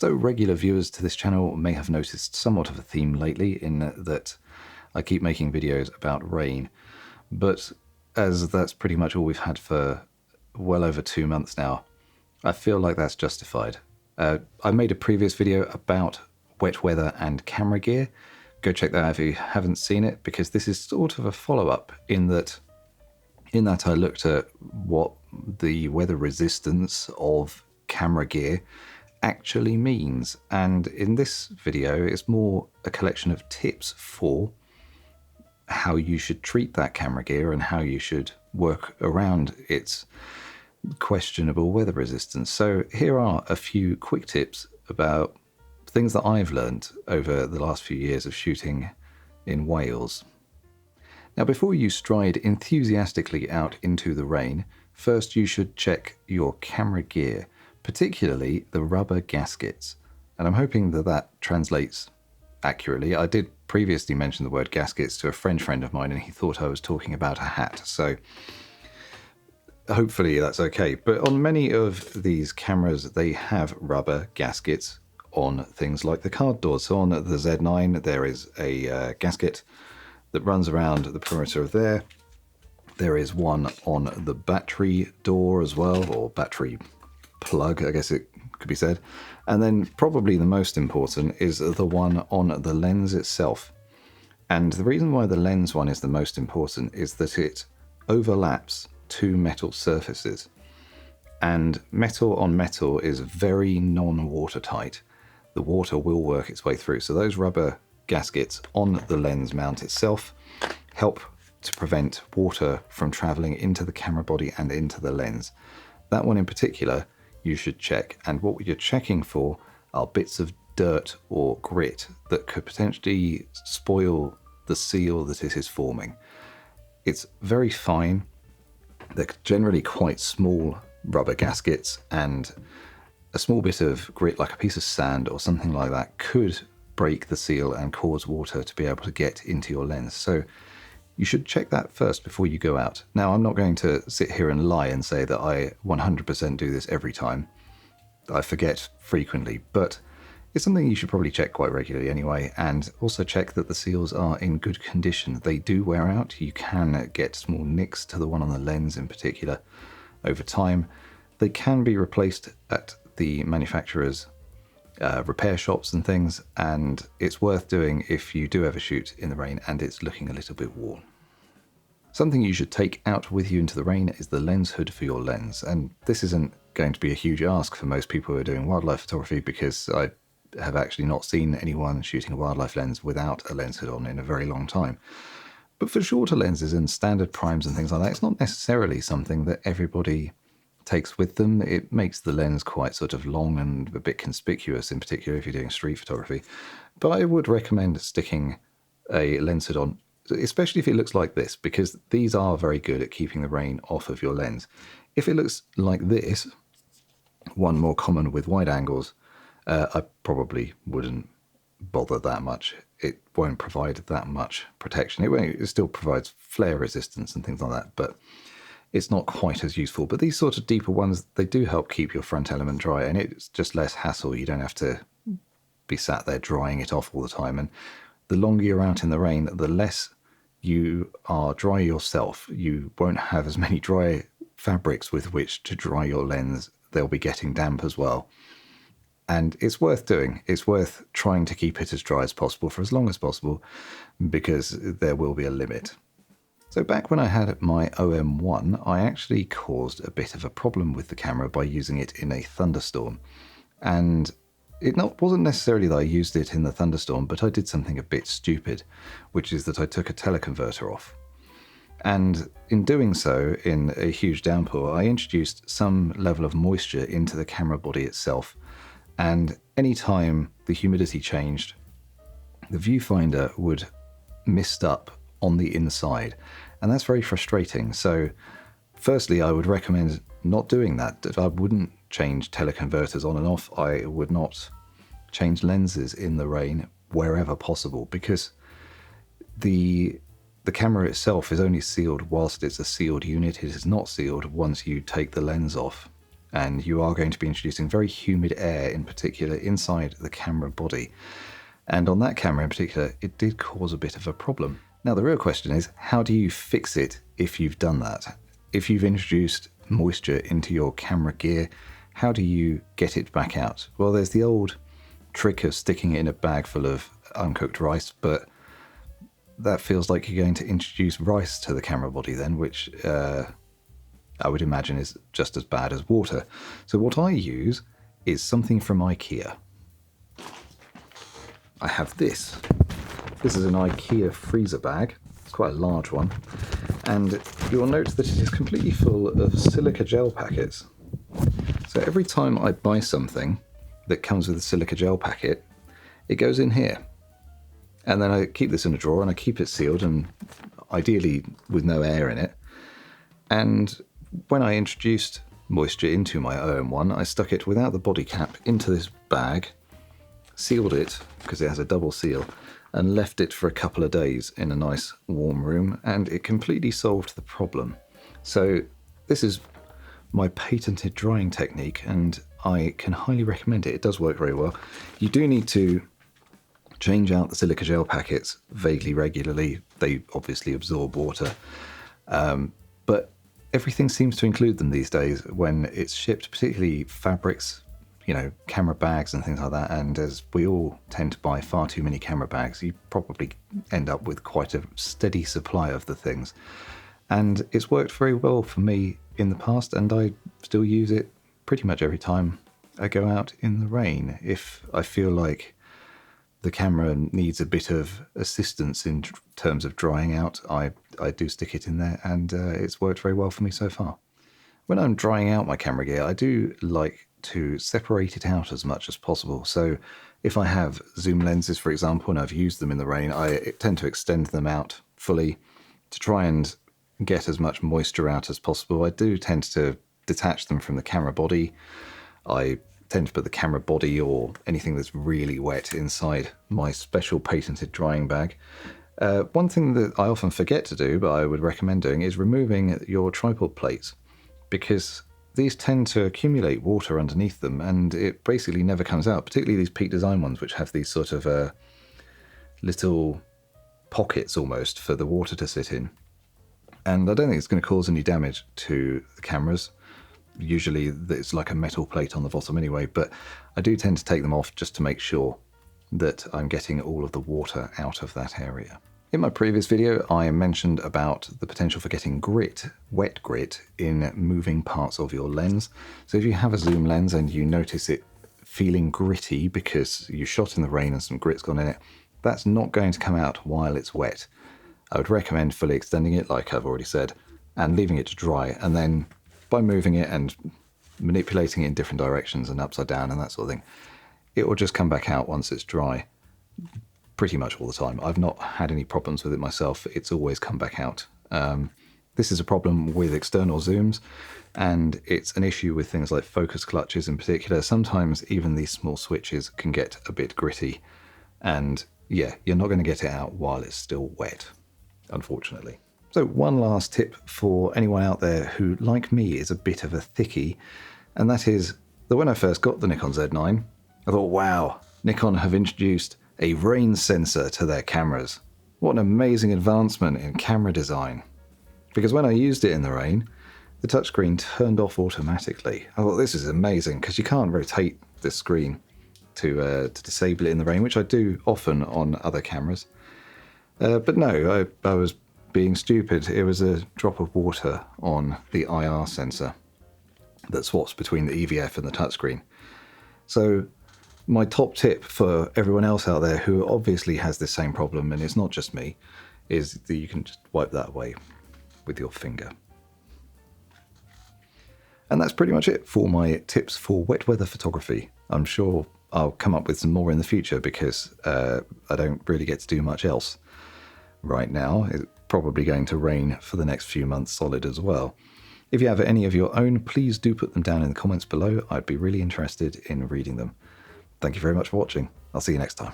So regular viewers to this channel may have noticed somewhat of a theme lately in that I keep making videos about rain, but as that's pretty much all we've had for well over 2 months now, I feel like that's justified. I made a previous video about wet weather and camera gear. Go check that out if you haven't seen it, because this is sort of a follow-up in that I looked at what the weather resistance of camera gear actually means. And in this video, it's more a collection of tips for how you should treat that camera gear and how you should work around its questionable weather resistance. So here are a few quick tips about things that I've learned over the last few years of shooting in Wales. Now, before you stride enthusiastically out into the rain, first you should check your camera gear, particularly the rubber gaskets. And I'm hoping that that translates accurately. I did previously mention the word gaskets to a French friend of mine, and he thought I was talking about a hat. So hopefully that's okay. But on many of these cameras, they have rubber gaskets on things like the card doors. So on the Z9, there is a gasket that runs around the perimeter of there. There is one on the battery door as well, or battery plug, I guess it could be said. And then probably the most important is the one on the lens itself. And the reason why the lens one is the most important is that it overlaps two metal surfaces. And metal on metal is very non-watertight. The water will work its way through. So those rubber gaskets on the lens mount itself help to prevent water from traveling into the camera body and into the lens. That one in particular you should check, and what you're checking for are bits of dirt or grit that could potentially spoil the seal that it is forming. It's very fine. They're generally quite small rubber gaskets, and a small bit of grit, like a piece of sand or something like that, could break the seal and cause water to be able to get into your lens. So you should check that first before you go out. Now, I'm not going to sit here and lie and say that I 100% do this every time. I forget frequently, but it's something you should probably check quite regularly anyway, and also check that the seals are in good condition. They do wear out. You can get small nicks to the one on the lens in particular over time. They can be replaced at the manufacturer's repair shops and things, and it's worth doing if you do ever shoot in the rain and it's looking a little bit worn. Something you should take out with you into the rain is the lens hood for your lens, and this isn't going to be a huge ask for most people who are doing wildlife photography, because I have actually not seen anyone shooting a wildlife lens without a lens hood on in a very long time. But for shorter lenses and standard primes and things like that, it's not necessarily something that everybody takes with them. It makes the lens quite sort of long and a bit conspicuous, in particular if you're doing street photography. But I would recommend sticking a lens hood on, especially if it looks like this, because these are very good at keeping the rain off of your lens. If it looks like this, one more common with wide angles, I probably wouldn't bother that much. It won't provide that much protection. It still provides flare resistance and things like that, but it's not quite as useful. But these sort of deeper ones, they do help keep your front element dry, and it's just less hassle. You don't have to be sat there drying it off all the time. And the longer you're out in the rain, the less you are dry yourself. You won't have as many dry fabrics with which to dry your lens. They'll be getting damp as well. And it's worth doing. It's worth trying to keep it as dry as possible for as long as possible, because there will be a limit. So back when I had my OM1, I actually caused a bit of a problem with the camera by using it in a thunderstorm. And it wasn't necessarily that I used it in the thunderstorm, but I did something a bit stupid, which is that I took a teleconverter off. And in doing so, in a huge downpour, I introduced some level of moisture into the camera body itself. And any time the humidity changed, the viewfinder would mist up on the inside, and that's very frustrating. So firstly, I would recommend not doing that. I wouldn't change teleconverters on and off. I would not change lenses in the rain wherever possible, because the camera itself is only sealed whilst it's a sealed unit. It is not sealed once you take the lens off. and you are going to be introducing very humid air in particular inside the camera body. And on that camera in particular, it did cause a bit of a problem. Now the real question is, how do you fix it if you've done that? If you've introduced moisture into your camera gear, how do you get it back out? Well, there's the old trick of sticking it in a bag full of uncooked rice, but that feels like you're going to introduce rice to the camera body then, which I would imagine is just as bad as water. So what I use is something from IKEA. I have this. This is an IKEA freezer bag. It's quite a large one. And you'll note that it is completely full of silica gel packets. So every time I buy something that comes with a silica gel packet, it goes in here. And then I keep this in a drawer and I keep it sealed, and ideally with no air in it. And when I introduced moisture into my OM1, I stuck it without the body cap into this bag, sealed it because it has a double seal, and left it for a couple of days in a nice warm room, and it completely solved the problem. So this is my patented drying technique, and I can highly recommend it. It does work very well. You do need to change out the silica gel packets vaguely regularly. They obviously absorb water, but everything seems to include them these days when it's shipped, particularly fabrics, you know, camera bags and things like that. And as we all tend to buy far too many camera bags, you probably end up with quite a steady supply of the things. And it's worked very well for me in the past, and I still use it pretty much every time I go out in the rain. If I feel like the camera needs a bit of assistance in terms of drying out, I do stick it in there, and it's worked very well for me so far. When I'm drying out my camera gear, I do like to separate it out as much as possible. So if I have zoom lenses, for example, and I've used them in the rain, I tend to extend them out fully to try and get as much moisture out as possible. I do tend to detach them from the camera body. I tend to put the camera body or anything that's really wet inside my special patented drying bag. One thing that I often forget to do, but I would recommend doing, is removing your tripod plates, because these tend to accumulate water underneath them and it basically never comes out, particularly these Peak Design ones, which have these sort of little pockets almost for the water to sit in. And I don't think it's going to cause any damage to the cameras. Usually it's like a metal plate on the bottom anyway, but I do tend to take them off just to make sure that I'm getting all of the water out of that area. In my previous video, I mentioned about the potential for getting grit, wet grit, in moving parts of your lens. So if you have a zoom lens and you notice it feeling gritty because you shot in the rain and some grit's gone in it, that's not going to come out while it's wet. I would recommend fully extending it, like I've already said, and leaving it to dry, and then by moving it and manipulating it in different directions and upside down and that sort of thing, it will just come back out once it's dry pretty much all the time. I've not had any problems with it myself. It's always come back out. This is a problem with external zooms, and it's an issue with things like focus clutches in particular. Sometimes even these small switches can get a bit gritty, and yeah, you're not going to get it out while it's still wet, unfortunately. So one last tip for anyone out there who, like me, is a bit of a thickie, and that is that when I first got the Nikon Z9, I thought, wow, Nikon have introduced a rain sensor to their cameras. What an amazing advancement in camera design. Because when I used it in the rain, the touchscreen turned off automatically. I thought, this is amazing, because you can't rotate the screen to disable it in the rain, which I do often on other cameras. But no, I was being stupid. It was a drop of water on the IR sensor that swaps between the EVF and the touchscreen. So my top tip for everyone else out there who obviously has this same problem, and it's not just me, is that you can just wipe that away with your finger. And that's pretty much it for my tips for wet weather photography. I'm sure I'll come up with some more in the future, because I don't really get to do much else right now. It's probably going to rain for the next few months solid as well. If you have any of your own, please do put them down in the comments below. I'd be really interested in reading them. Thank you very much for watching. I'll see you next time.